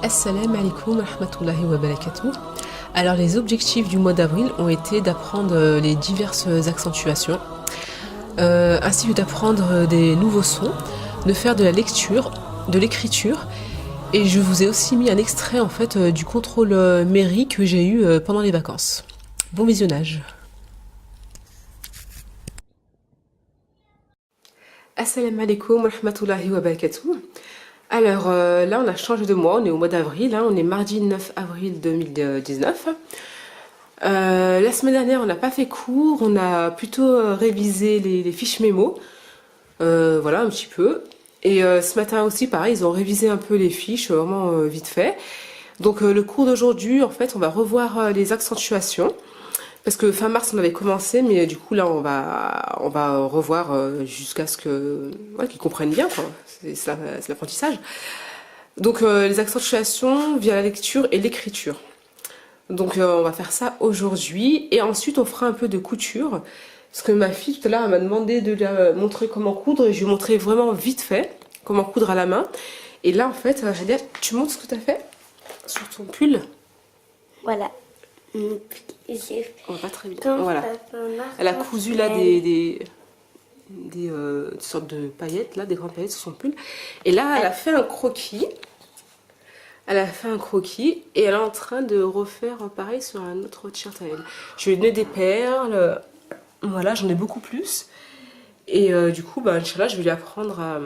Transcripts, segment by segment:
Assalamu alaikum wa rahmatullahi wa barakatuh. Alors les objectifs du mois d'avril ont été d'apprendre les diverses accentuations, ainsi que d'apprendre des nouveaux sons, de faire de la lecture, de l'écriture, et je vous ai aussi mis un extrait en fait du contrôle mairie que j'ai eu pendant les vacances. Bon visionnage. Assalamu alaikum wa rahmatullahi wa barakatuh. Alors là on a changé de mois, on est au mois d'avril, hein, on est mardi 9 avril 2019. La semaine dernière on n'a pas fait cours, on a plutôt révisé les fiches mémo, voilà un petit peu. Et ce matin aussi pareil, ils ont révisé un peu les fiches, vraiment vite fait. Donc le cours d'aujourd'hui en fait on va revoir les accentuations. Parce que fin mars on avait commencé, mais du coup là on va revoir jusqu'à ce que qu'ils comprennent bien, quoi. C'est l'apprentissage. Donc les accentuations via la lecture et l'écriture. Donc on va faire ça aujourd'hui et ensuite on fera un peu de couture. Parce que ma fille tout à l'heure m'a demandé de lui montrer comment coudre et je lui ai montré vraiment vite fait comment coudre à la main. Et là en fait, Hadia, tu montres ce que tu as fait sur ton pull. Voilà. Oh, pas très bien. Voilà. Elle a cousu là des sortes de paillettes, là, des grandes paillettes sur son pull. Et là, elle a fait un croquis. Elle a fait un croquis et elle est en train de refaire pareil sur un autre t-shirt à elle. Je lui ai donné des perles. Voilà, j'en ai beaucoup plus. Et du coup, bah, Inch'Allah, je vais lui apprendre à...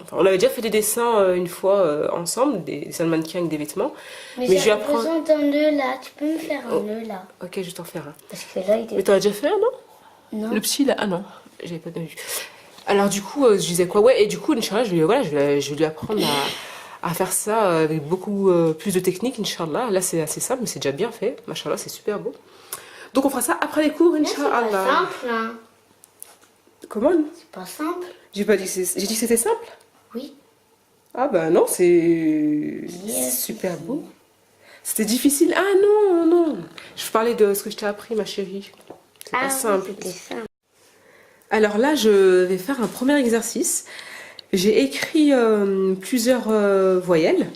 Enfin, on avait déjà fait des dessins une fois ensemble, des dessins de mannequins avec des vêtements. Mais je j'ai besoin d'un nœud là, tu peux me faire un nœud là. Ok, je vais t'en faire un. Parce que là, il est... Mais t'en as déjà fait un, non? Non. Le petit, là? Ah non, j'avais pas bien vu. Alors du coup, je disais quoi? Ouais, et du coup, Inch'Allah, je vais lui apprendre à faire ça avec beaucoup plus de technique, Inch'Allah. Là, c'est assez simple, mais c'est déjà bien fait. Machallah, c'est super beau. Donc on fera ça après les cours, Inch'Allah. C'est pas simple, hein. Comment? C'est pas simple. J'ai pas dit j'ai dit que c'était simple? Oui. Ah bah non, c'est super beau. C'était difficile? Ah non, non. Je parlais de ce que je t'ai appris, ma chérie. C'est pas simple. C'était simple. Alors là, je vais faire un premier exercice. J'ai écrit plusieurs voyelles.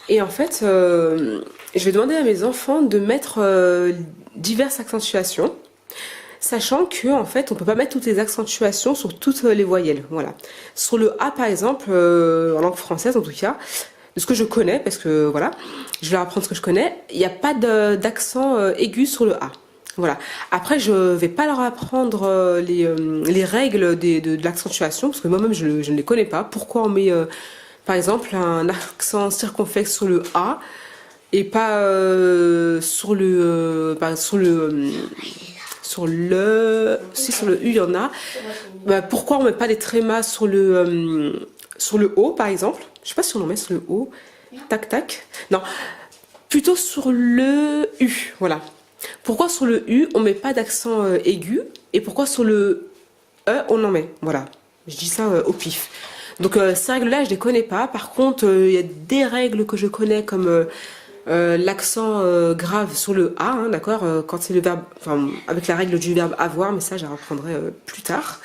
Et en fait, je vais demander à mes enfants de mettre diverses accentuations. Sachant que en fait on peut pas mettre toutes les accentuations sur toutes les voyelles, voilà. Sur le A par exemple, en langue française en tout cas, de ce que je connais, parce que voilà, je vais leur apprendre ce que je connais, il n'y a pas d'accent aigu sur le A. Voilà. Après je vais pas leur apprendre les règles de l'accentuation, parce que moi-même je ne les connais pas. Pourquoi on met par exemple un accent circonflexe sur le A et pas sur le si sur le U il y en a, bah, pourquoi on met pas des trémas sur le O par exemple? Je sais pas si on en met sur le O, tac tac, non, plutôt sur le U, voilà. Pourquoi sur le U on met pas d'accent aigu et pourquoi sur le E on en met? Voilà, je dis ça au pif. Donc ces règles là je les connais pas, par contre il y a des règles que je connais comme l'accent grave sur le A, hein, d'accord, quand c'est le verbe, enfin avec la règle du verbe avoir, mais ça je la reprendrai plus tard.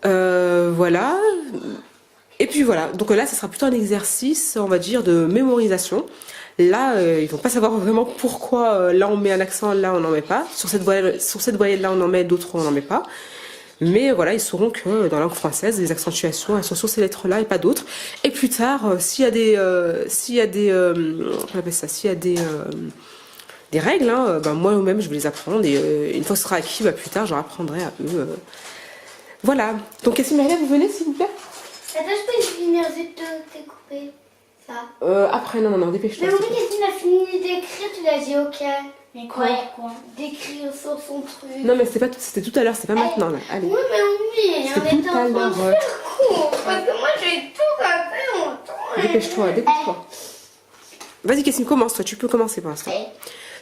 Voilà. Et puis voilà, donc là ça sera plutôt un exercice, on va dire, de mémorisation. Là, ils vont pas savoir vraiment pourquoi là on met un accent, là on n'en met pas. Sur cette voyelle là on en met, d'autres on n'en met pas. Mais voilà, ils sauront que dans la langue française, les accentuations, elles sont sur ces lettres-là et pas d'autres. Et plus tard, s'il y a des règles, hein, ben moi-même, je vais les apprendre. Et une fois que ce sera acquis, bah, plus tard, j'en apprendrai à eux. Voilà. Donc, Yassine Maria, vous venez, s'il vous plaît? Attends, je peux finir de te découper ça. Après, non, dépêche-toi. Mais oui, Christine a fini d'écrire, tu l'as dit ok. Mais quoi? D'écrire sur son truc. Non, mais c'était tout à l'heure, c'est pas maintenant, là. Allez. Oui, mais oui, on C'était était tout en à train de l'heure. faire cours. Parce que moi, j'ai tout raté longtemps. Dépêche-toi. Vas-y, Yassine, commence, toi. Tu peux commencer pour l'instant.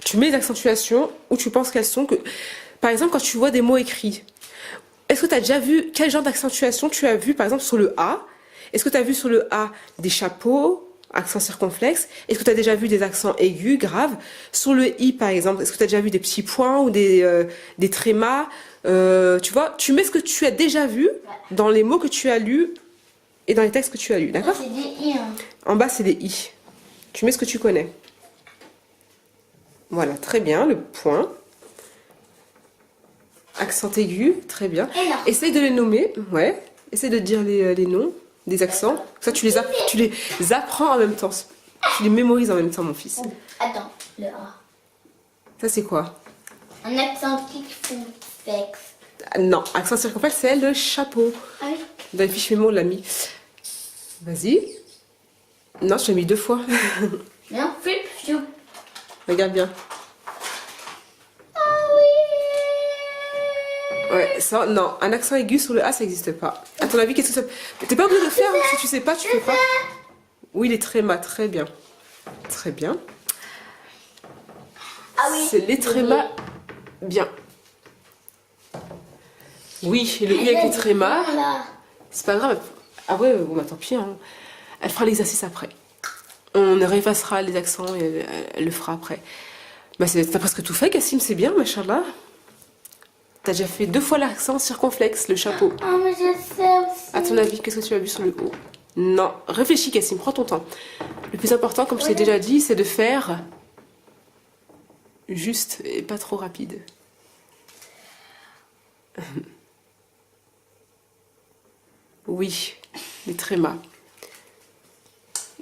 Tu mets les accentuations où tu penses qu'elles sont. Par exemple, quand tu vois des mots écrits, est-ce que tu as déjà vu quel genre d'accentuation tu as vu, par exemple, sur le A? Est-ce que tu as vu sur le A des chapeaux, accent circonflexe? Est-ce que tu as déjà vu des accents aigus, graves? Sur le I, par exemple, est-ce que tu as déjà vu des petits points ou des trémas? Tu vois, tu mets ce que tu as déjà vu dans les mots que tu as lus et dans les textes que tu as lus, d'accord? C'est des I. Hein. En bas, c'est des I. Tu mets ce que tu connais. Voilà, très bien, le point. Accent aigu, très bien. Et là. Essaye de les nommer, ouais. Essaye de dire les noms des accents. Ça, tu les apprends en même temps. Tu les mémorises en même temps, mon fils. Oh, attends, le A. Ça, c'est quoi? Un accent circonflexe. Ah, non, accent circonflexe, c'est le chapeau. Ah oui. Dans les fiches mémo, on l'a mis. Vas-y. Non, je l'ai mis 2 fois. Non, flip, flip. Regarde bien. Ah oui. Ouais, ça, non, un accent aigu sur le A, ça n'existe pas. À ton avis, qu'est-ce que ça... T'es pas obligé de le faire, si tu sais pas, tu peux pas. Oui, les trémas, très bien. Très bien. Ah oui. C'est les trémas, bien. Oui, et le I avec les trémas, Voilà. c'est pas grave. Ah ouais, bon, bah tant pis, hein. Elle fera l'exercice après. On réeffacera les accents et elle le fera après. Bah, t'as presque tout fait, Cassim, c'est bien, machallah. T'as déjà fait 2 fois l'accent circonflexe, le chapeau. Ah, mais je sais aussi. À ton avis, qu'est-ce que tu as vu sur le haut? Non, réfléchis, Cassim, prends ton temps. Le plus important, comme je t'ai déjà dit, c'est de faire juste et pas trop rapide. Oui, les trémas.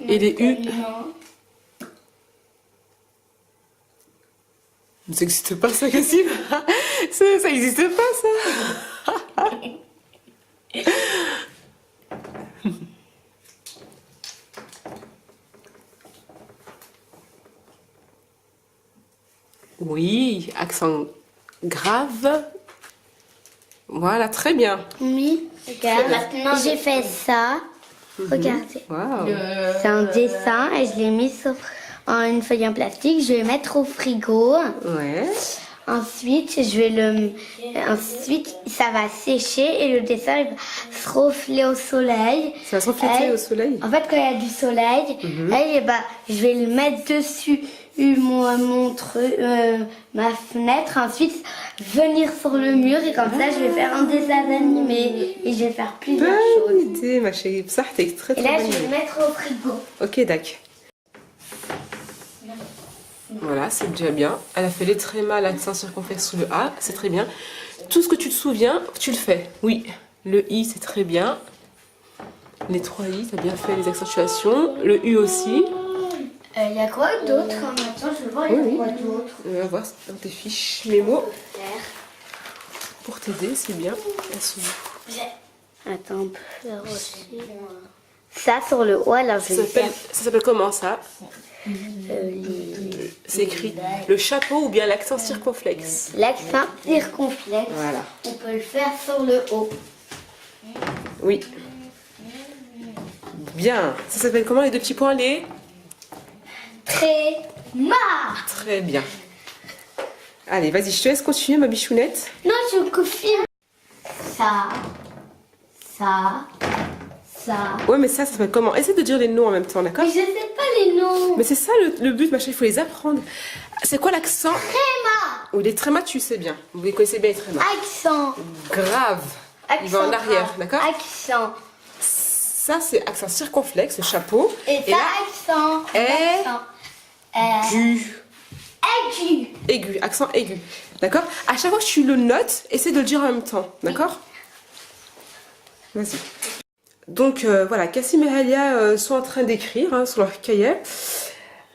Et les U. Non. Ça n'existe pas, ça, Cassim. Ça n'existe pas, ça. Oui, accent grave. Voilà, très bien. Oui, regarde. Maintenant, j'ai fait ça. Regardez. Waouh. C'est un dessin et je l'ai mis sur une feuille en plastique. Je vais le mettre au frigo. Ouais. Ensuite, ensuite, ça va sécher et le dessin il va se refléter au soleil. Ça va se refléter au soleil. En fait, quand il y a du soleil, je vais le mettre dessus ma fenêtre. Ensuite, venir sur le mur et comme ça, je vais faire un dessin animé et je vais faire plusieurs choses. Bonne idée, ma chérie. Ça, t'es très Et très là, bonne je vais idée. le mettre au frigo. Ok, d'accord. Voilà, c'est déjà bien. Elle a fait les trémas, l'accent circonflexe sous le A, c'est très bien. Tout ce que tu te souviens, tu le fais. Oui, le I, c'est très bien. Les 3 I, t'as bien fait les accentuations. Le U aussi. Il y a quoi d'autre? Attends, je vais voir, il y a quoi d'autre? On va voir dans tes fiches mémo. Pour t'aider, c'est bien. Elles sont... Attends, on peut faire aussi. Ça sur le haut, alors je vais faire. Ça s'appelle comment ça? C'est écrit le chapeau ou bien l'accent circonflexe. L'accent circonflexe. Voilà. On peut le faire sur le haut. Oui. Bien. Ça s'appelle comment les 2 petits points? Les... Tréma. Très bien. Allez, vas-y, je te laisse continuer, ma bichounette. Non, je confirme. Ça. Ouais, mais ça s'appelle comment? Essaie de dire les noms en même temps, d'accord? Mais je sais pas les noms. Mais c'est ça le but, ma chérie, il faut les apprendre. C'est quoi l'accent? Tréma. Oui, les trémas, tu sais bien. Vous les connaissez bien, les trémas. Accent. Grave. Il va en arrière, grave. d'accord? Accent. Ça, c'est accent circonflexe, le chapeau. Et ça, là, accent. aigu. Aigu. Aigu, accent aigu. D'accord? À chaque fois que tu le notes, essaie de le dire en même temps. D'accord? Vas-y. Donc voilà, Cassim et Halia sont en train d'écrire sur leur cahier.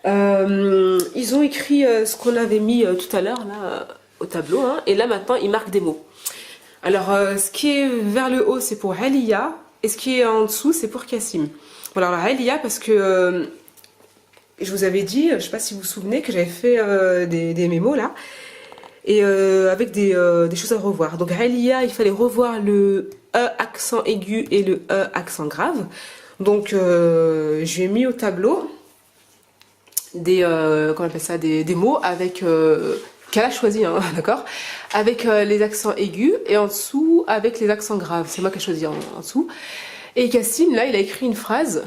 Ils ont écrit ce qu'on avait mis tout à l'heure là au tableau, hein, et là maintenant ils marquent des mots. Alors ce qui est vers le haut c'est pour Halia et ce qui est en dessous c'est pour Cassim. Voilà, alors Halia parce que je vous avais dit, je sais pas si vous vous souvenez que j'avais fait des mémos là et avec des choses à revoir. Donc Halia, il fallait revoir le E accent aigu et le E accent grave. Donc j'ai mis au tableau des comment on appelle ça, des mots avec qu'elle a choisi, hein, d'accord, avec les accents aigus et en dessous avec les accents graves. C'est moi qui ai choisi en dessous. Et Cassim là, il a écrit une phrase.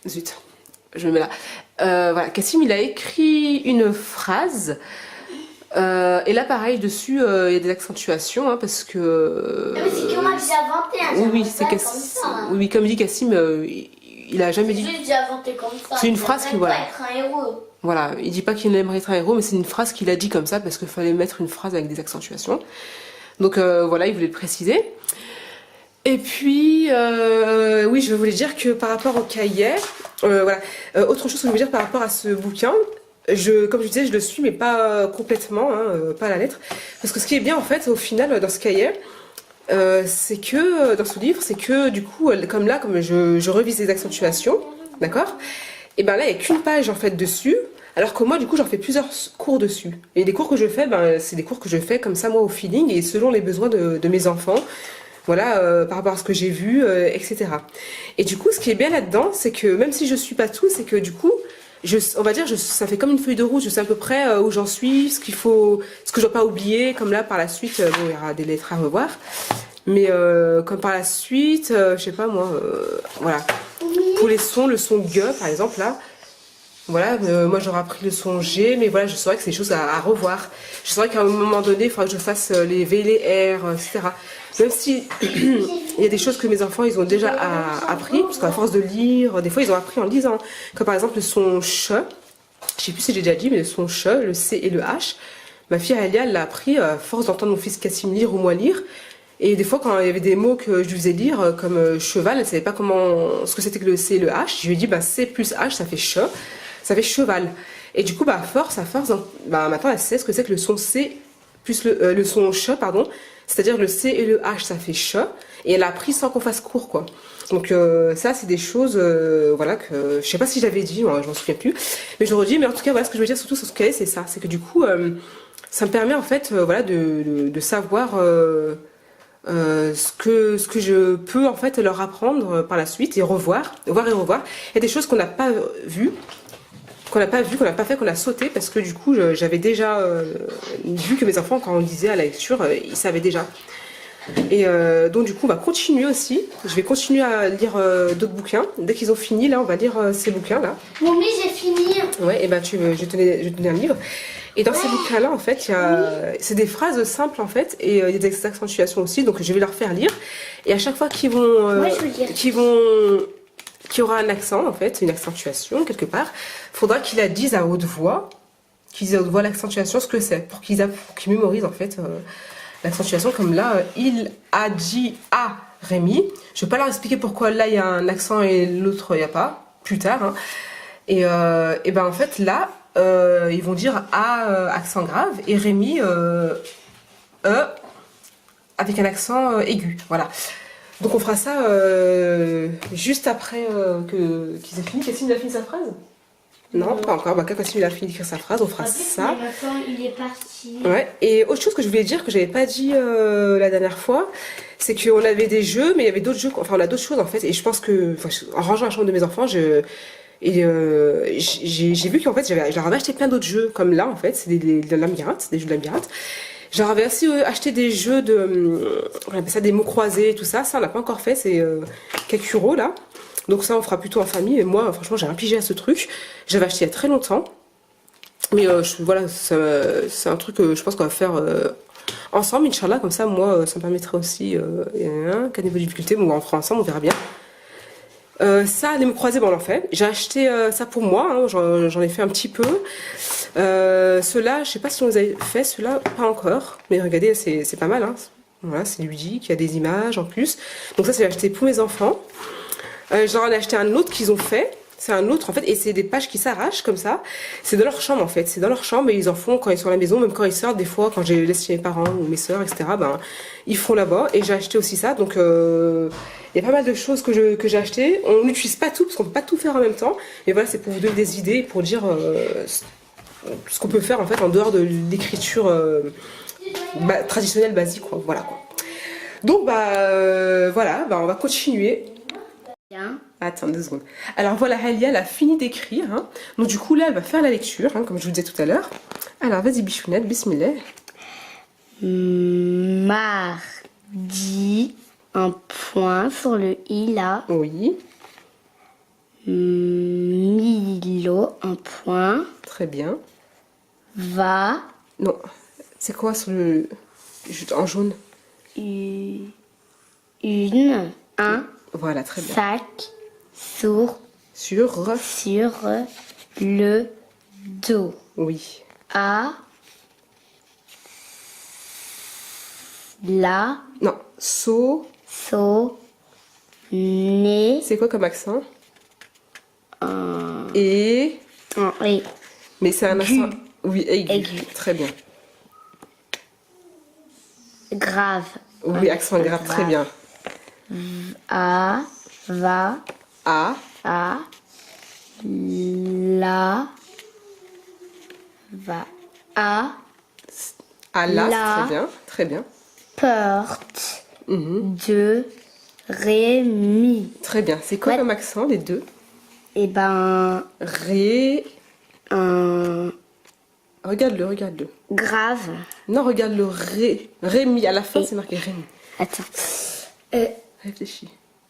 Zut, je me mets là. Voilà, Cassim il a écrit une phrase. Et là pareil dessus il y a des accentuations hein, parce que Mais c'est que moi que j'ai inventé. Hein, oui c'est Cassim, oui comme dit Cassim il a jamais dit. Juste j'ai inventé comme ça. C'est une phrase qui, voilà. Être un héros. Voilà, il dit pas qu'il aimerait être un héros, mais c'est une phrase qu'il a dit comme ça parce qu'il fallait mettre une phrase avec des accentuations. Donc voilà, il voulait le préciser. Et puis, oui, je voulais dire que par rapport au cahier, voilà, autre chose que je voulais dire par rapport à ce bouquin, comme je disais, je le suis, mais pas complètement, hein, pas à la lettre. Parce que ce qui est bien, en fait, au final, dans ce cahier, c'est que, dans ce livre, c'est que, du coup, comme là, comme je revise les accentuations, d'accord? Et ben là, il n'y a qu'une page, en fait, dessus. Alors que moi, du coup, j'en fais plusieurs cours dessus. Et les cours que je fais, ben, c'est des cours que je fais comme ça, moi, au feeling, et selon les besoins de mes enfants. Voilà, par rapport à ce que j'ai vu, etc. Et du coup, ce qui est bien là-dedans, c'est que même si je suis pas tout, c'est que du coup, on va dire, ça fait comme une feuille de route. Je sais à peu près où j'en suis, ce que je dois pas oublier. Comme là, par la suite, bon, il y aura des lettres à revoir. Mais comme par la suite, je sais pas moi, voilà. Pour les sons, le son G, par exemple, là. Voilà, moi j'aurais appris le son G, mais voilà, je saurais que c'est des choses à revoir. Je saurais qu'à un moment donné, il faudra que je fasse les V, les R, etc. Même si il y a des choses que mes enfants ils ont déjà appris, parce qu'à force de lire, des fois ils ont appris en lisant. Comme par exemple le son ch, je sais plus si j'ai déjà dit, mais le son ch, le C et le H. Ma fille Alia, elle l'a appris à force d'entendre mon fils Cassim lire ou moi lire. Et des fois, quand il y avait des mots que je lui faisais lire, comme cheval, elle savait pas ce que c'était que le C et le H. Je lui ai dit, bah, C plus H, ça fait ch. Ça fait cheval. Et du coup, bah, à force, bah, maintenant, elle sait ce que c'est que le son C plus le son ch, pardon. C'est-à-dire le C et le H, ça fait ch. Et elle a appris sans qu'on fasse cours, quoi. Donc, ça, c'est des choses, voilà, que je sais pas si j'avais dit, moi, je m'en souviens plus. Mais je le redis, mais en tout cas, voilà, ce que je veux dire surtout sur ce cahier, c'est ça. C'est que du coup, ça me permet, en fait, voilà, de savoir ce que je peux, en fait, leur apprendre par la suite et voir et revoir. Il y a des choses qu'on n'a pas vues. Qu'on n'a pas vu, qu'on n'a pas fait, qu'on a sauté parce que du coup j'avais déjà vu que mes enfants quand on lisait à la lecture ils savaient déjà. Et donc du coup on va continuer aussi, je vais continuer à lire d'autres bouquins. Dès qu'ils ont fini là on va lire ces bouquins là. Mamie j'ai fini. Ouais et ben je vais te donner un livre. Et dans ces bouquins là en fait c'est des phrases simples en fait et il y a des accentuations aussi donc je vais leur faire lire. Et à chaque fois qu'ils aura un accent, en fait, une accentuation quelque part, faudra qu'ils la disent à haute voix, l'accentuation, ce que c'est, pour qu'ils mémorisent en fait l'accentuation, comme là, il a dit à Rémi. Je vais pas leur expliquer pourquoi là il y a un accent et l'autre il n'y a pas, plus tard. Hein. Et ben en fait là, ils vont dire à accent grave et Rémi avec un accent aigu, voilà. Donc on fera ça juste après qu'ils aient fini. Cassim, il a fini sa phrase? Non, pas encore. Bah, quand Cassim il a fini d'écrire sa phrase, on fera ça. Il est parti. Ouais. Et autre chose que je voulais dire, que j'avais pas dit la dernière fois, c'est qu'on avait des jeux, mais il y avait d'autres jeux, enfin on a d'autres choses en fait. Et je pense que, en rangeant la chambre de mes enfants, j'ai vu qu'en fait, je leur avais acheté plein d'autres jeux, comme là en fait, c'est des labyrinthes, des jeux de labyrinthe. J'avais aussi acheté des jeux on appelle ça des mots croisés, tout ça. Ça, on l'a pas encore fait, c'est quelques euros là. Donc ça, on fera plutôt en famille. Et moi, franchement, j'ai rien pigé à ce truc. J'avais acheté il y a très longtemps. Mais voilà, c'est un truc que je pense qu'on va faire ensemble, Inch'Allah. Comme ça, moi, ça me permettra aussi, qu'à niveau de difficulté, bon, on fera ensemble, on verra bien. Ça, les mots croisés, bon, on en fait. J'ai acheté ça pour moi, hein, j'en ai fait un petit peu. Ceux-là, je sais pas si on les a fait, ceux-là, pas encore. Mais regardez, c'est pas mal. Hein. Voilà, c'est ludique, il y a des images en plus. Donc ça, c'est acheté pour mes enfants. J'en ai acheté un autre qu'ils ont fait. C'est un autre en fait, et c'est des pages qui s'arrachent comme ça. C'est dans leur chambre en fait, c'est dans leur chambre et ils en font quand ils sont à la maison, même quand ils sortent, des fois quand je les laisse chez mes parents ou mes soeurs, etc. Ben, ils font là-bas et j'ai acheté aussi ça. Donc il y a pas mal de choses que j'ai acheté. On n'utilise pas tout parce qu'on peut pas tout faire en même temps. Mais voilà, c'est pour vous donner des idées, pour dire ce qu'on peut faire en fait en dehors de l'écriture traditionnelle basique, quoi. Voilà quoi. Donc voilà, on va continuer. Bien. Attends 2 secondes. Alors voilà, Halia, elle a fini d'écrire. Hein. Donc du coup là, elle va faire la lecture, hein, comme je vous disais tout à l'heure. Alors vas-y, bichounette, bismillah. Mardi, un point sur le i là. Oui. Milo, un point. Très bien. Va. Non, c'est quoi sur le... en jaune? Un. Voilà, très bien. Sac. sur le dos. Oui. A, la, Non, so. né, C'est quoi comme accent? Et. et, Mais c'est un accent. Oui, aigu. Aigu. Très bien. grave. Oui, accent grave, très bien. A, va, A. a, la, va, a, À la, La. très bien. Très bien. porte, Mhm. de, ré, mi. Très bien. C'est quoi Ouais. comme accent, les deux? Et ben, Ré. un Regarde-le, regarde-le. grave. Non, regarde le ré. Rémi. À la fin, c'est marqué Rémi. Attends. Réfléchis.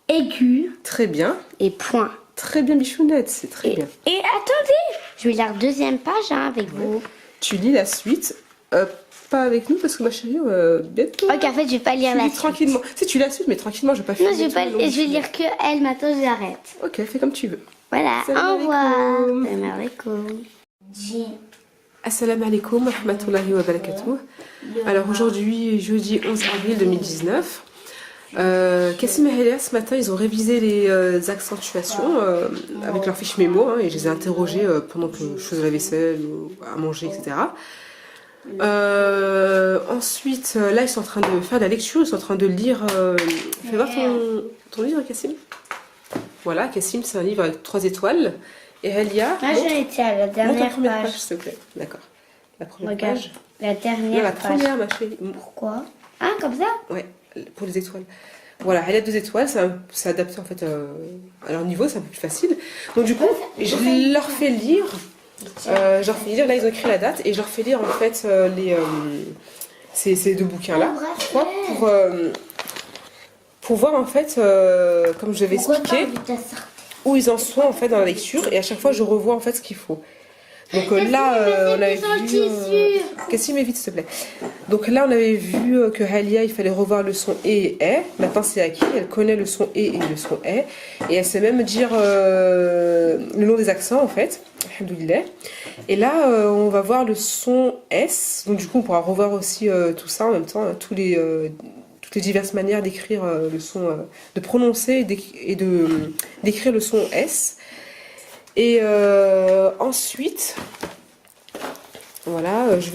Aigu Très bien. et point. Très bien, Bichounette. C'est très bien. Et attendez, je vais lire la deuxième page avec vous. Tu lis la suite. Pas avec nous parce que ma chérie, bientôt. Ok, en fait, je vais pas lire Tu la lis suite. tranquillement. Si tu lis la suite, mais tranquillement, je vais pas Non, filmer je vais tout pas. le long Je du vais film. lire que elle. Maintenant, j'arrête. Ok, fais comme tu veux. Voilà. Salam Au revoir. alaikum. Salam alaikum. Assalamu alaikum wa rahmatullahi wa barakatuh. Alors aujourd'hui, jeudi 11 avril 2019, Kassim et Helia ce matin ils ont révisé les accentuations avec leur fiche mémo et je les ai interrogés pendant que je faisais la vaisselle, ou à manger, etc. Ensuite, là ils sont en train de faire de la lecture, ils sont en train de lire. Fais voir ton livre, Kassim. Voilà, Kassim c'est un livre avec 3 étoiles. Et Helia, Moi, j'en étais à la montre la dernière première page page. s'il te plaît. D'accord. La première Regarde, page. la Non, dernière la page. première, ma chérie. Pourquoi? Ah, comme ça? Ouais, pour les étoiles. Voilà, elle a 2 étoiles, c'est adapté en fait à leur niveau, c'est un peu plus facile. Donc du coup, je leur fais lire, là ils ont écrit la date et je leur fais lire en fait ces 2 bouquins-là, trois, pour voir en fait, comme je vais Pourquoi expliquer, pas de ta sortie? où ils en sont en fait dans la lecture et à chaque fois je revois en fait ce qu'il faut. Donc là, on avait vu... Cassim, vite s'il te plaît. Donc là, on avait vu que Halia, il fallait revoir le son et est. Maintenant, c'est acquis. Elle connaît le son et le son est. Et elle sait même dire le nom des accents, en fait. Alhamdoulilah. Et là, on va voir le son S. Donc du coup, on pourra revoir aussi tout ça en même temps, toutes les diverses manières d'écrire le son, de prononcer et d'écrire le son S. Et ensuite, voilà, je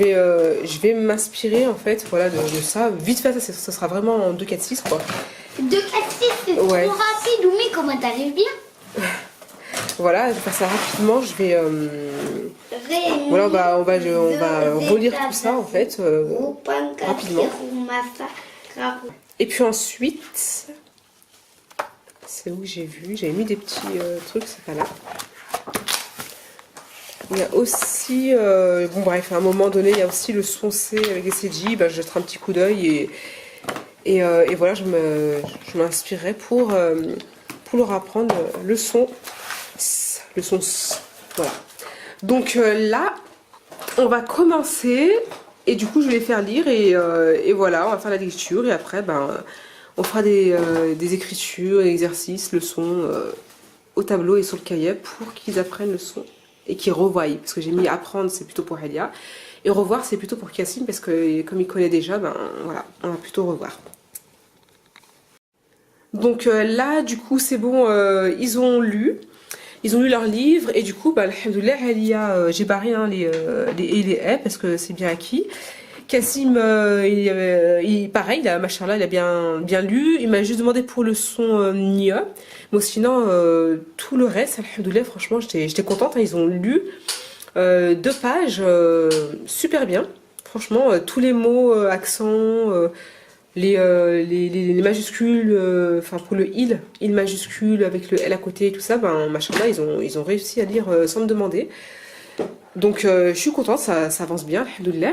vais m'inspirer en fait, voilà, de ça. Vite fait, ça sera vraiment en 2, 4, 6 quoi. 2, 4, 6, c'est Ouais. trop rapide. Oumi, comment t'arrives bien? Voilà, je vais faire ça rapidement. Je vais, voilà, on va relire tout ça en fait rapidement. Et puis ensuite, c'est où j'ai vu, j'avais mis des petits trucs, c'est pas là. Il y a aussi, bon bref, à un moment donné, il y a aussi le son C avec les CJ, je jetterai un petit coup d'œil et voilà, je m'inspirerai pour leur apprendre le son S, voilà. Donc là, on va commencer et du coup, je vais les faire lire et voilà, on va faire la lecture et après, on fera des écritures, des exercices, le son au tableau et sur le cahier pour qu'ils apprennent le son. Et qui revoient, parce que j'ai mis apprendre c'est plutôt pour Helia et revoir c'est plutôt pour Kassim parce que comme il connaît déjà, voilà, on va plutôt revoir. Donc là du coup c'est bon, ils ont lu leur livre et du coup alhamdoulilah Helia, j'ai barré les et les est parce que c'est bien acquis. Kassim pareil, machallah, il a bien lu, il m'a juste demandé pour le son NIE. Mais sinon, tout le reste, alhamdoulilah, franchement, j'étais contente. Ils ont lu 2 pages, super bien. Franchement, tous les mots, accents, les majuscules, enfin pour le il majuscule avec le L à côté et tout ça, machallah, ils ont réussi à lire sans me demander. Donc, je suis contente, ça avance bien, alhamdoulilah.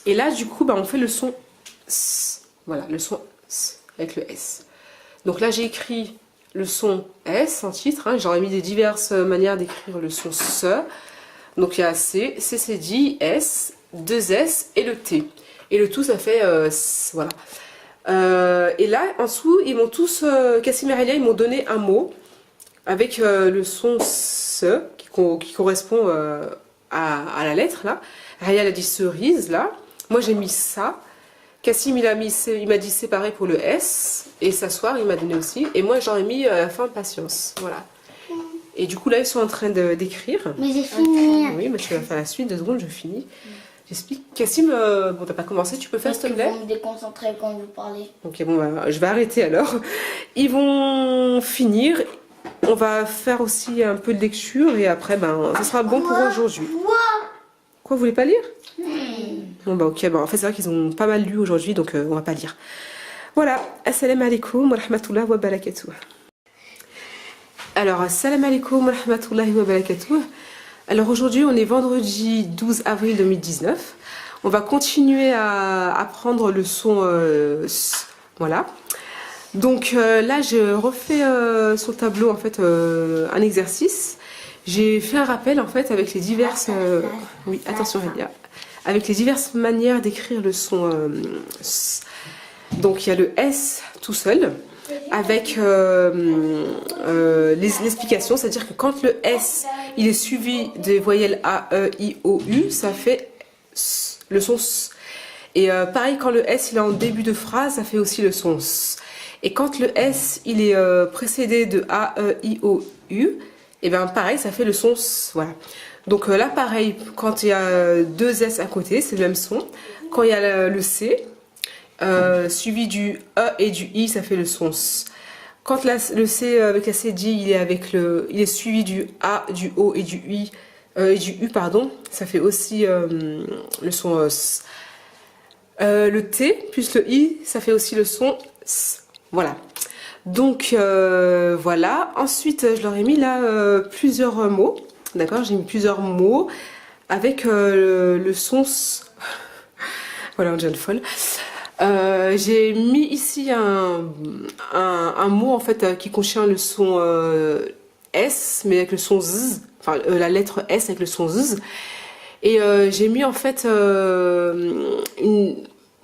Et là, du coup, on fait le son S. Voilà, le son S avec le S. Donc là, j'ai écrit le son S en titre. J'aurais mis des diverses manières d'écrire le son SE. Donc il y a C, CCD, S, 2 S et le T. Et le tout, ça fait S. Voilà. Et là, en dessous, ils m'ont tous, Kassim et Helia, ils m'ont donné un mot avec le son S qui correspond à la lettre là. Raya a dit cerise là. Moi j'ai mis ça. Cassim il m'a dit séparé pour le S. Et s'asseoir il m'a donné aussi. Et moi j'aurais mis à la fin patience. Voilà. Et du coup là ils sont en train d'écrire. Mais j'ai fini. Oui, mais tu vas faire la suite, 2 secondes, je finis. J'explique. Cassim, bon t'as pas commencé, tu peux faire s'il te plaît? Vous me déconcentrez quand vous parlez. Ok, bon, bah, je vais arrêter alors. Ils vont finir. On va faire aussi un peu de lecture et après, ben, ça sera bon pour aujourd'hui. Quoi, vous voulez pas lire? Bon, bah, ok, bah, en fait, c'est vrai qu'ils ont pas mal lu aujourd'hui, donc on va pas lire. Voilà. Assalamu alaikum wa rahmatullah wa barakatuh. Alors, assalamu alaikum wa rahmatullah wa barakatuh. Alors, aujourd'hui, on est vendredi 12 avril 2019. On va continuer à apprendre le son S. Voilà. Donc là, je refais sur le tableau en fait un exercice. J'ai fait un rappel en fait avec les diverses, oui, attention Elia, avec les diverses manières d'écrire le son S. Donc il y a le S tout seul, avec l'explication, c'est-à-dire que quand le S il est suivi des voyelles A, E, I, O, U, ça fait S, le son S. Et pareil, quand le S il est en début de phrase, ça fait aussi le son S. Et quand le S il est précédé de A, E, I, O, U, et bien pareil, ça fait le son S. Voilà. Donc là, pareil, quand il y a 2 S à côté, c'est le même son. Quand il y a le C, suivi du E et du I, ça fait le son S. Quand le C avec la CD, il est suivi du A, du O et du U, pardon, ça fait aussi le son S. Le T plus le I, ça fait aussi le son S. Voilà. Donc voilà. Ensuite, je leur ai mis là plusieurs mots. D'accord, j'ai mis plusieurs mots avec le son S. Voilà, on devient folle. J'ai mis ici un mot en fait qui contient le son S, mais avec le son Z. Enfin, la lettre S avec le son Z. Et j'ai mis en fait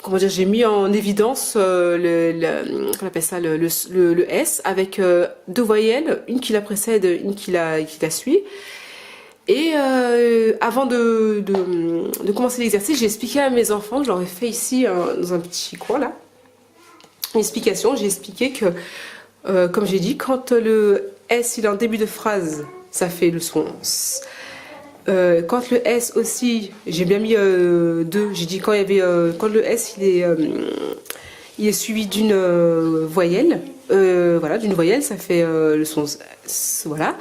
comment dire, j'ai mis en évidence qu'on appelle ça le S avec 2 voyelles, une qui la précède, une qui la suit. Et avant de commencer l'exercice, j'ai expliqué à mes enfants, je leur ai fait ici dans un petit coin là, une explication. J'ai expliqué que, comme j'ai dit, quand le S il est en début de phrase, ça fait le son S. Quand le S aussi, j'ai bien mis 2. J'ai dit quand le S il est suivi d'une voyelle, voilà, d'une voyelle, ça fait le son S, voilà.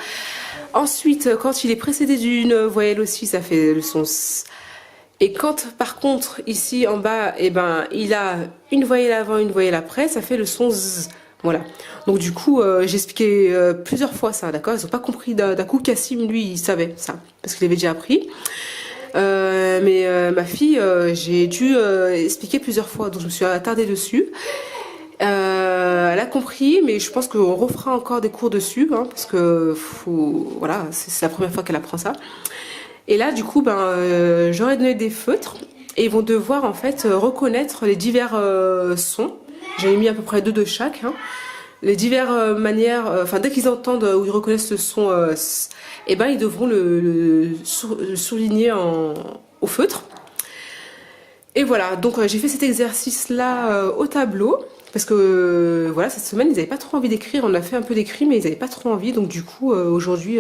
Ensuite, quand il est précédé d'une voyelle aussi, ça fait le son S. Et quand, par contre, ici en bas, eh ben, il a une voyelle avant, une voyelle après, ça fait le son Z. Voilà. Donc du coup, j'ai expliqué plusieurs fois ça, d'accord? Ils n'ont pas compris d'un coup. Cassim, lui, il savait ça, parce qu'il avait déjà appris. Mais ma fille, j'ai dû expliquer plusieurs fois, donc je me suis attardée dessus. Elle a compris, mais je pense qu'on refera encore des cours dessus, hein, parce que voilà, c'est la première fois qu'elle apprend ça. Et là, du coup, j'aurais donné des feutres et ils vont devoir en fait reconnaître les divers sons. J'avais mis à peu près 2 de chaque. Hein. Les diverses manières, enfin dès qu'ils entendent ou ils reconnaissent le son, et ben ils devront le souligner au feutre. Et voilà, donc j'ai fait cet exercice-là au tableau. Parce que voilà, cette semaine, ils n'avaient pas trop envie d'écrire. On a fait un peu d'écrit, mais ils n'avaient pas trop envie. Donc du coup, aujourd'hui,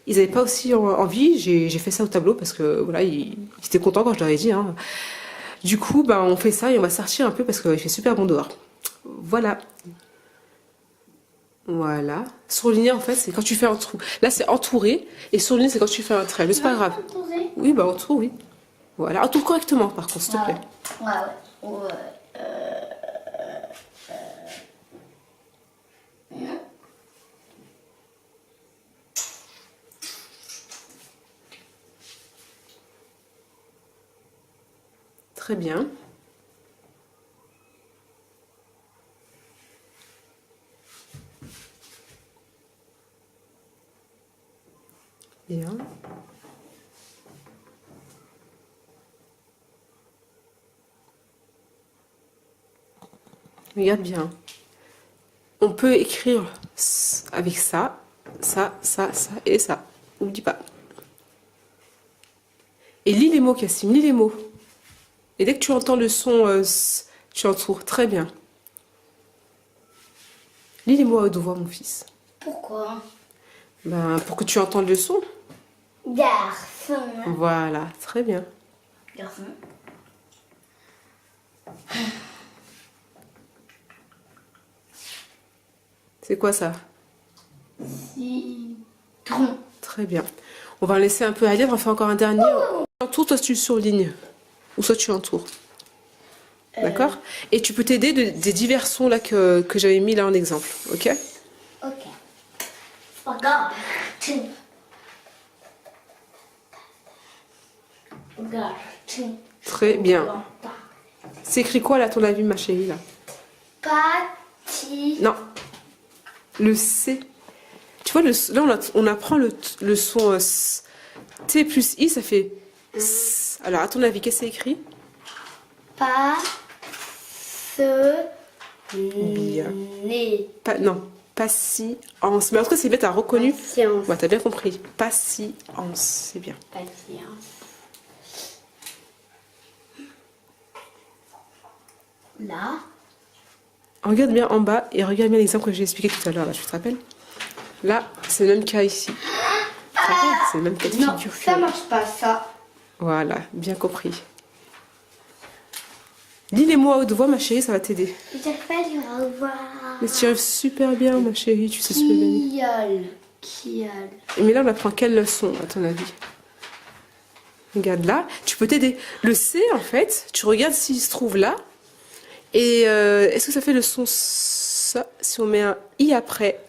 ils n'avaient pas aussi envie. J'ai fait ça au tableau parce que voilà, ils étaient contents quand je leur ai dit. Hein. Du coup, on fait ça et on va sortir un peu parce qu'il fait super bon dehors. Voilà. Voilà. Surligner, en fait, c'est quand tu fais un trou. Là, c'est entouré. Et surligner, c'est quand tu fais un trait. Mais c'est pas grave. Oui, entoure, oui. Voilà. Entoure correctement, par contre, s'il te plaît. Ouais. Très bien. Bien. Regarde bien. On peut écrire avec ça ça et ça. N'oublie pas. Et lis les mots, Cassim, lis les mots. Et dès que tu entends le son, tu entoures. Très bien. Lis les mots à haute voix, mon fils. Pourquoi? Ben, pour que tu entendes le son. Garçon. Voilà, très bien. Garçon. C'est quoi ça? Citron. Très bien. On va en laisser un peu à lire, on va faire encore un dernier. Entoure, toi tu surlignes. Ou soit tu entoures. D'accord? Et tu peux t'aider des divers sons là que j'avais mis là en exemple. Ok? Ok. Regarde. Regarde. Très bien. C'est écrit quoi là, à ton avis, ma chérie là? Pâtis. Non. Le C. Tu vois, là on apprend le son S. T plus I, ça fait S. Alors, à ton avis, qu'est-ce que c'est écrit? Pas. Se. Bien. Né. Non, patience. Mais en tout cas, c'est bien, t'as reconnu. Patience. Ouais, t'as bien compris. Patience, c'est bien. Patience. Là. Regarde bien en bas et regarde bien l'exemple que j'ai expliqué tout à l'heure. Là, tu te rappelles? Là, c'est le même cas ici. Tu te rappelles? C'est le même cas de Non, figure. ça marche pas, ça. Voilà, bien compris. Lis les mots à haute voix, ma chérie, ça va t'aider. J'arrive pas à lire au revoir. Mais tu arrives super bien, ma chérie, tu sais super bien. Kiol. Mais là, on apprend quelle leçon, à ton avis? Regarde là, tu peux t'aider. Le C, en fait, tu regardes s'il se trouve là. Et est-ce que ça fait le son ça si on met un I après?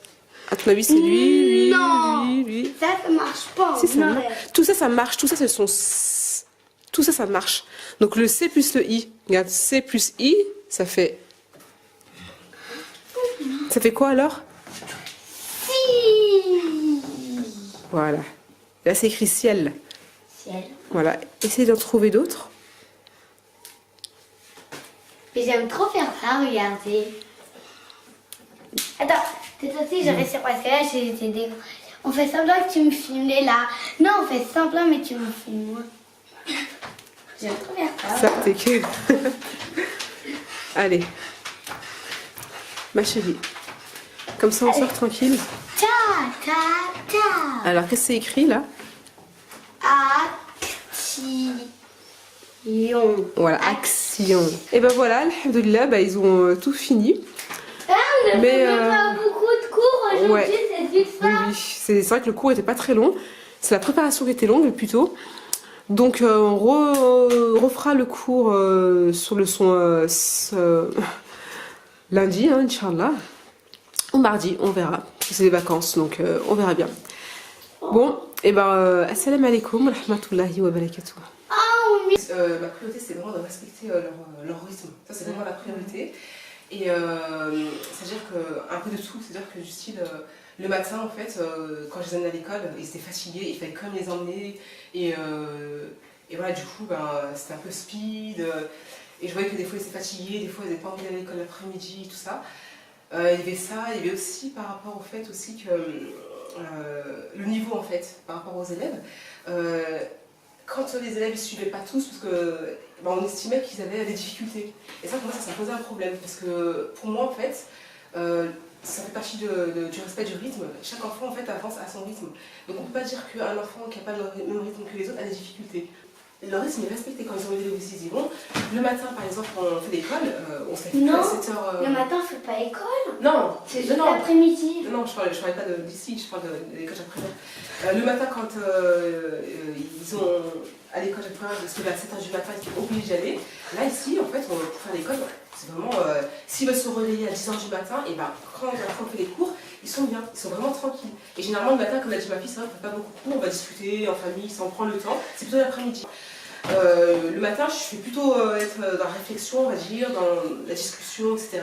À ton avis, c'est lui, Non. lui. Ça marche pas. Si, ça on marche. arrête. Tout ça, ça marche. Tout ça, c'est le son S. Tout ça, ça marche. Donc le C plus le I. Regarde, C plus I, ça fait... Ça fait quoi alors? Si. Voilà. Là, c'est écrit ciel. Ciel. Voilà. Essaye d'en trouver d'autres. Mais j'aime trop faire ça, regardez. Attends, cette fois-ci, je rassure parce que là, j'ai des... On fait semblant que tu me filmes là. Non, on fait semblant, mais tu me filmes moi. J'aime trop faire ça. Ça, t'es que... Allez. Ma chérie. Comme ça, on sort tranquille. Ta, ta, ta. Alors, qu'est-ce que c'est écrit là? Action. Voilà, action. Et ben voilà, alhamdoulilah, bah, ils ont tout fini. Ah, on a Mais, fait même pas beaucoup de cours aujourd'hui, ouais. c'est vite Oui, ça. oui. C'est vrai que le cours était pas très long. C'est la préparation qui était longue plutôt. Donc on refera le cours sur le son lundi, hein, Inch'Allah. Ou mardi, on verra. C'est les vacances, donc on verra bien. Bon, et ben assalamu alaikum wa rahmatullahi wa barakatuh. Ma priorité, c'est vraiment de respecter leur rythme. Ça, c'est vraiment la priorité. Et c'est-à-dire que un peu de tout, c'est-à-dire que du style le matin, en fait, quand je les amenais à l'école, ils étaient fatigués, il fallait quand même les emmener. Et voilà, du coup, ben, c'était un peu speed. Et je voyais que des fois, ils étaient fatigués, des fois, ils n'avaient pas envie d'aller à l'école l'après-midi, tout ça. Il y avait ça, il y avait aussi par rapport au fait aussi que le niveau, en fait, par rapport aux élèves. Quand les élèves ne suivaient pas tous, parce que ben, on estimait qu'ils avaient des difficultés. Et ça, pour moi, ça posait un problème. Parce que pour moi, en fait, ça fait partie du respect du rythme. Chaque enfant, en fait, avance à son rythme. Donc on ne peut pas dire qu'un enfant qui n'a pas le même rythme que les autres a des difficultés. Le rythme est respecté quand ils ont les aussi. Ils vont. Le matin, par exemple, quand on fait l'école, on s'est fait à 7h. Le matin, on fait pas école. Non, C'est juste l'après-midi. non, je parlais pas d'ici, je parle de l'école après. Le matin, quand ils ont à l'école après, parce que à 7h du matin, ils sont obligés d'y aller. Là, ici, en fait, pour faire l'école, c'est vraiment. S'ils veulent se réveiller à 10h du matin, et ben, quand on fait les cours, ils sont bien, ils sont vraiment tranquilles. Et généralement, le matin, comme l'a dit ma fille, c'est vrai qu'on fait pas beaucoup de cours, on va discuter en famille, sans prendre le temps. C'est plutôt l'après-midi. Le matin, je fais plutôt être dans la réflexion, on va dire, dans la discussion, etc.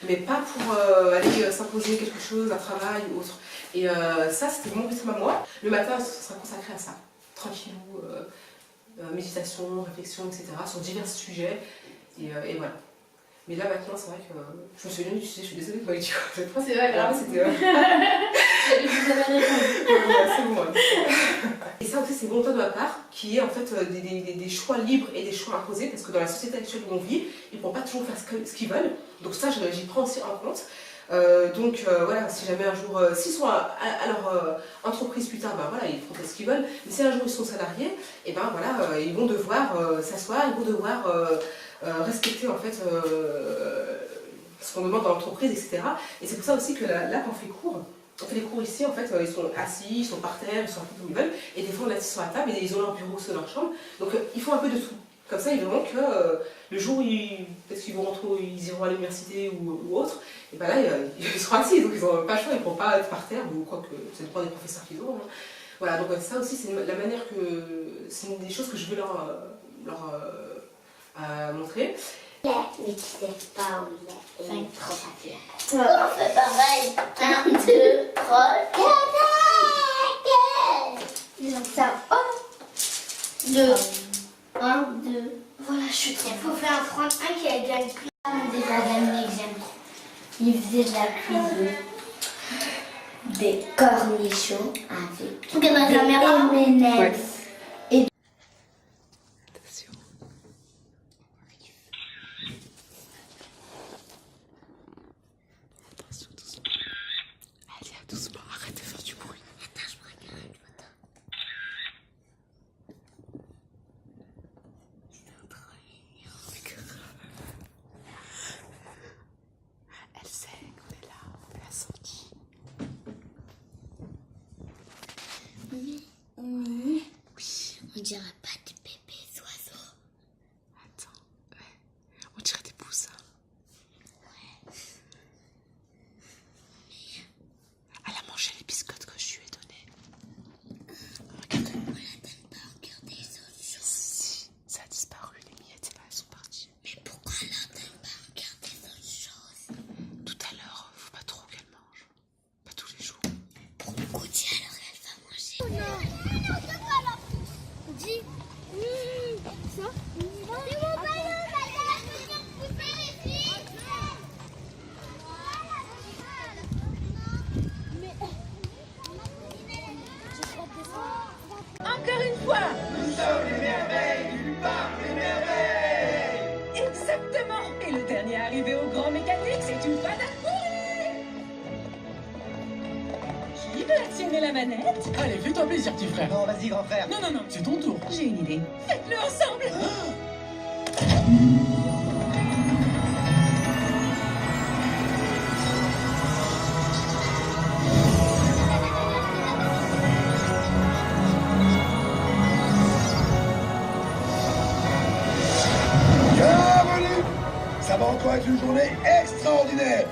Mais pas pour aller s'imposer quelque chose, un travail ou autre. Et ça, c'était mon rythme à moi. Le matin, ça sera consacré à ça. Tranquillou, méditation, réflexion, etc. sur divers sujets. Et voilà. Mais là maintenant c'est vrai que je me suis bien utilisée, je suis désolée de pas dire. C'est pas pas grave. c'était. Vous avez répondu. C'est bon. Et ça aussi c'est volontaire de ma part, qui est en fait des choix libres et des choix imposés, parce que dans la société actuelle où on vit, ils ne pourront pas toujours faire ce qu'ils veulent. Donc ça j'y prends aussi en compte. Voilà, si jamais un jour, s'ils sont à leur entreprise plus tard, ben voilà, ils feront ce qu'ils veulent. Mais si un jour ils sont salariés, et ben voilà, ils vont devoir s'asseoir, ils vont devoir respecter en fait ce qu'on demande dans l'entreprise, etc. Et c'est pour ça aussi que là quand on fait les cours ici, en fait, ils sont assis, ils sont par terre, ils sont un peu comme ils veulent, et des fois ils sont à table, et ils ont leur bureau sur leur chambre, donc ils font un peu de tout. Comme ça, ils verront que le jour où peut-être qu'ils vont rentrer, ils iront à l'université ou autre, et ben là, ils seront assis, donc ils n'ont pas le choix, ils ne pourront pas être par terre, ou quoi que, c'est le droit des professeurs qu'ils ont. Hein. Voilà, donc ça aussi, c'est la manière que, c'est une des choses que je veux leur montrer. Mais tu sais pas où il est. Trop facile. On fait pareil. 1, 2, 3, 4. Ça. 2. 1, 2. Voilà, je suis trop. Il faut faire prendre un qui a déjà une cuisine. Déjà gagné que j'aime trop. Il faisait de la cuisine. Des cornichons avec des M&M's. Ouais. Doucement, arrête de faire du bruit. Attends, je me regarde une photo. C'est trop mignon. Elle sait qu'on est là, on l'a senti. Oui. Oui. On dirait pas des bébés oiseaux. Attends, ouais. On dirait des poussins. Elle a mangé les biscottes que je lui ai donnés. Regarde. On la donne pas encore des autres choses. Si, ça a disparu, les miettes, là, elles sont parties. Mais pourquoi on la donne pas encore des autres choses? Tout à l'heure, faut pas trop qu'elle mange. Pas tous les jours. Pour le goûter, alors elle va manger. Oh non, c'est quoi là? Dis. Ça? C'est mon ballon, Encore une fois, nous sommes les merveilles du parc des merveilles. Exactement. Et le dernier arrivé au grand mécanique, c'est une panacouille. Qui veut attirer la manette? Allez, fais-toi plaisir, petit frère. Non, vas-y, grand frère. Non, non, non. C'est ton tour. J'ai une idée. Faites-le ensemble. Bienvenue. Ça va encore être une journée extraordinaire.